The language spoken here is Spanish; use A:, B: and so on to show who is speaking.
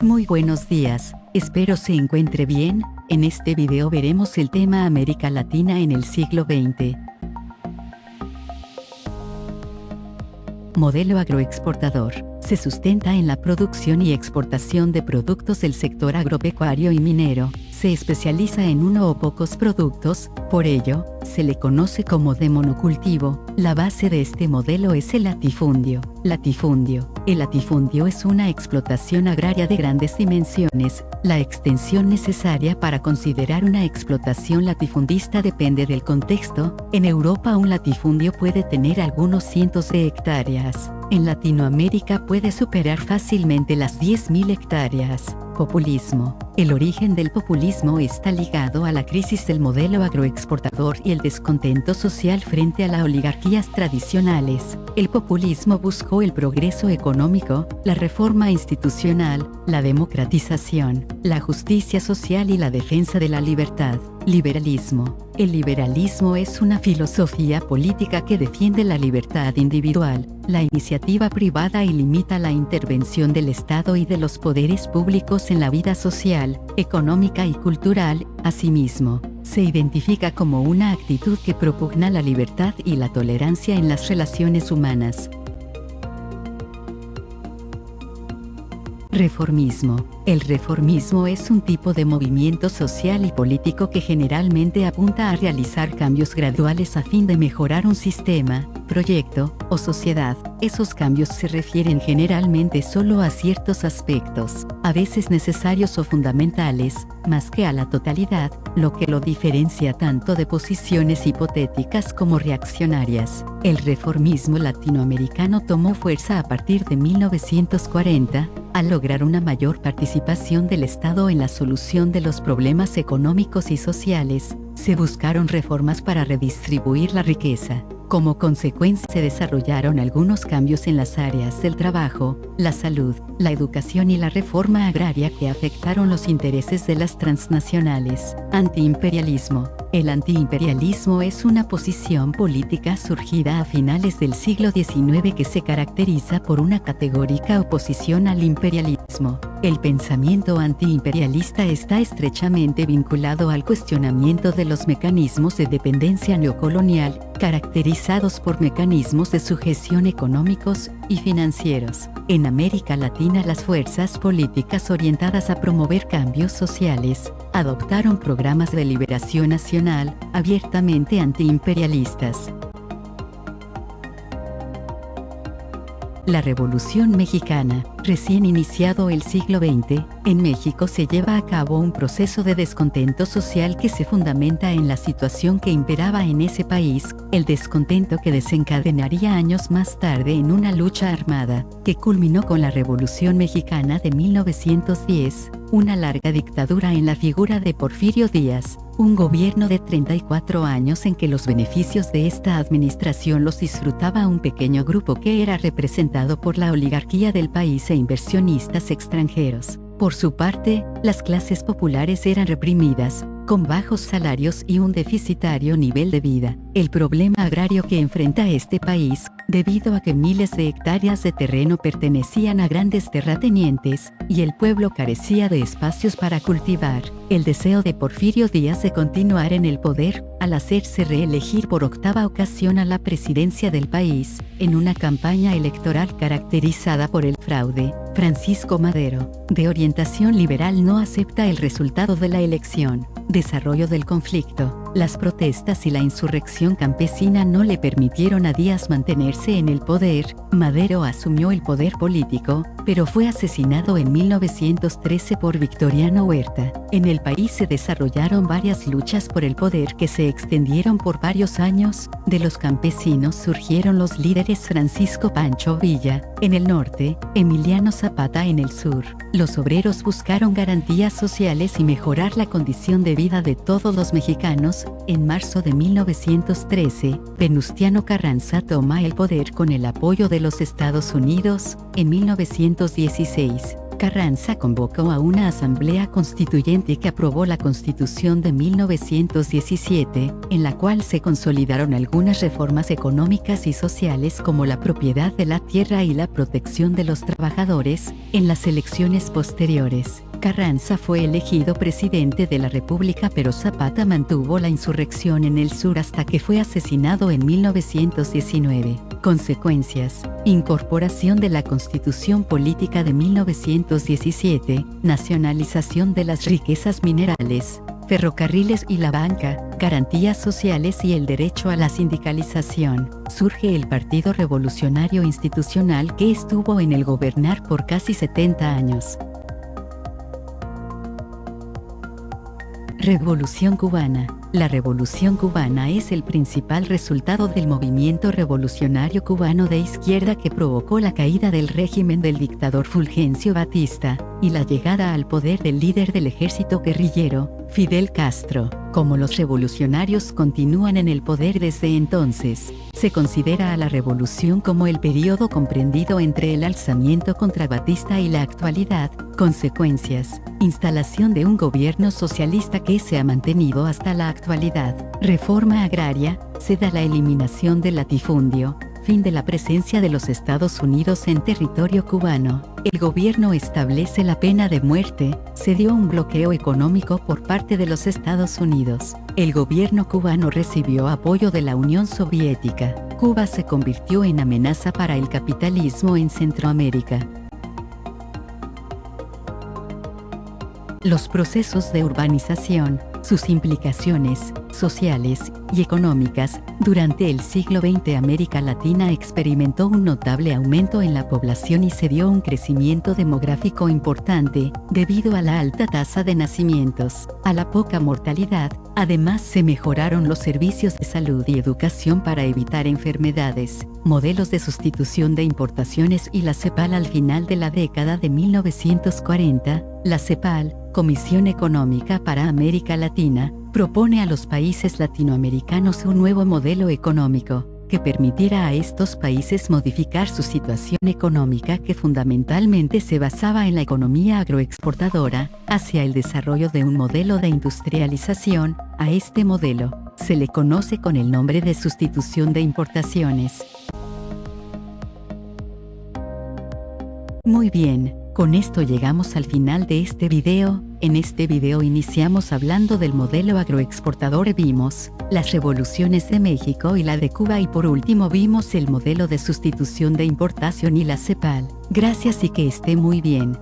A: Muy buenos días, espero se encuentre bien. En este video veremos el tema América Latina en el siglo XX. Modelo agroexportador. Se sustenta en la producción y exportación de productos del sector agropecuario y minero. Se especializa en uno o pocos productos, por ello, se le conoce como de monocultivo. La base de este modelo es el latifundio. El latifundio es una explotación agraria de grandes dimensiones. La extensión necesaria para considerar una explotación latifundista depende del contexto. En Europa un latifundio puede tener algunos cientos de hectáreas. En Latinoamérica puede superar fácilmente las 10.000 hectáreas. Populismo. El origen del populismo está ligado a la crisis del modelo agroexportador y el descontento social frente a las oligarquías tradicionales. El populismo buscó el progreso económico, la reforma institucional, la democratización, la justicia social y la defensa de la libertad. Liberalismo. El liberalismo es una filosofía política que defiende la libertad individual, la iniciativa privada y limita la intervención del Estado y de los poderes públicos en la vida social, económica y cultural. Asimismo, se identifica como una actitud que propugna la libertad y la tolerancia en las relaciones humanas. Reformismo. El reformismo es un tipo de movimiento social y político que generalmente apunta a realizar cambios graduales a fin de mejorar un sistema, proyecto o sociedad. Esos cambios se refieren generalmente solo a ciertos aspectos, a veces necesarios o fundamentales, más que a la totalidad, lo que lo diferencia tanto de posiciones hipotéticas como reaccionarias. El reformismo latinoamericano tomó fuerza a partir de 1940, al lograr una mayor participación del Estado en la solución de los problemas económicos y sociales, se buscaron reformas para redistribuir la riqueza. Como consecuencia se desarrollaron algunos cambios en las áreas del trabajo, la salud, la educación y la reforma agraria que afectaron los intereses de las transnacionales. Antiimperialismo. El antiimperialismo es una posición política surgida a finales del siglo XIX que se caracteriza por una categórica oposición al imperialismo. El pensamiento antiimperialista está estrechamente vinculado al cuestionamiento de los mecanismos de dependencia neocolonial, caracterizados por mecanismos de sujeción económicos y financieros. En América Latina las fuerzas políticas orientadas a promover cambios sociales, adoptaron programas de liberación nacional, abiertamente antiimperialistas. La Revolución Mexicana. Recién iniciado el siglo XX, en México se lleva a cabo un proceso de descontento social que se fundamenta en la situación que imperaba en ese país, el descontento que desencadenaría años más tarde en una lucha armada, que culminó con la Revolución Mexicana de 1910, una larga dictadura en la figura de Porfirio Díaz, un gobierno de 34 años en que los beneficios de esta administración los disfrutaba un pequeño grupo que era representado por la oligarquía del país e inversionistas extranjeros. Por su parte, las clases populares eran reprimidas, con bajos salarios y un deficitario nivel de vida. El problema agrario que enfrenta este país, debido a que miles de hectáreas de terreno pertenecían a grandes terratenientes, y el pueblo carecía de espacios para cultivar. El deseo de Porfirio Díaz de continuar en el poder, al hacerse reelegir por octava ocasión a la presidencia del país, en una campaña electoral caracterizada por el fraude. Francisco Madero, de orientación liberal, no acepta el resultado de la elección. Desarrollo del conflicto. Las protestas y la insurrección campesina no le permitieron a Díaz mantenerse en el poder. Madero asumió el poder político, pero fue asesinado en 1913 por Victoriano Huerta. En el país se desarrollaron varias luchas por el poder que se extendieron por varios años. De los campesinos surgieron los líderes Francisco Pancho Villa, en el norte, Emiliano Zapata en el sur. Los obreros buscaron garantías sociales y mejorar la condición de vida de todos los mexicanos. En marzo de 1913, Venustiano Carranza toma el poder con el apoyo de los Estados Unidos. En 1916, Carranza convocó a una asamblea constituyente que aprobó la Constitución de 1917, en la cual se consolidaron algunas reformas económicas y sociales como la propiedad de la tierra y la protección de los trabajadores. En las elecciones posteriores, Carranza fue elegido presidente de la República, pero Zapata mantuvo la insurrección en el sur hasta que fue asesinado en 1919. Consecuencias: incorporación de la Constitución Política de 1917, nacionalización de las riquezas minerales, ferrocarriles y la banca, garantías sociales y el derecho a la sindicalización. Surge el Partido Revolucionario Institucional, que estuvo en el gobernar por casi 70 años. Revolución cubana. La Revolución cubana es el principal resultado del movimiento revolucionario cubano de izquierda que provocó la caída del régimen del dictador Fulgencio Batista y la llegada al poder del líder del ejército guerrillero, Fidel Castro. Como los revolucionarios continúan en el poder desde entonces, se considera a la revolución como el periodo comprendido entre el alzamiento contra Batista y la actualidad. Consecuencias: instalación de un gobierno socialista que se ha mantenido hasta la actualidad. Reforma agraria, se da la eliminación del latifundio, fin de la presencia de los Estados Unidos en territorio cubano. El gobierno establece la pena de muerte, se dio un bloqueo económico por parte de los Estados Unidos. El gobierno cubano recibió apoyo de la Unión Soviética. Cuba se convirtió en amenaza para el capitalismo en Centroamérica. Los procesos de urbanización, sus implicaciones sociales y económicas. Durante el siglo XX, América Latina experimentó un notable aumento en la población y se dio un crecimiento demográfico importante, debido a la alta tasa de nacimientos, a la poca mortalidad. Además, se mejoraron los servicios de salud y educación para evitar enfermedades, modelos de sustitución de importaciones y la CEPAL. Al final de la década de 1940, la CEPAL, Comisión Económica para América Latina, propone a los países latinoamericanos un nuevo modelo económico, que permitiera a estos países modificar su situación económica, que fundamentalmente se basaba en la economía agroexportadora, hacia el desarrollo de un modelo de industrialización. A este modelo se le conoce con el nombre de sustitución de importaciones. Muy bien, con esto llegamos al final de este video. En este video iniciamos hablando del modelo agroexportador, vimos las revoluciones de México y la de Cuba, y por último vimos el modelo de sustitución de importación y la CEPAL. Gracias y que esté muy bien.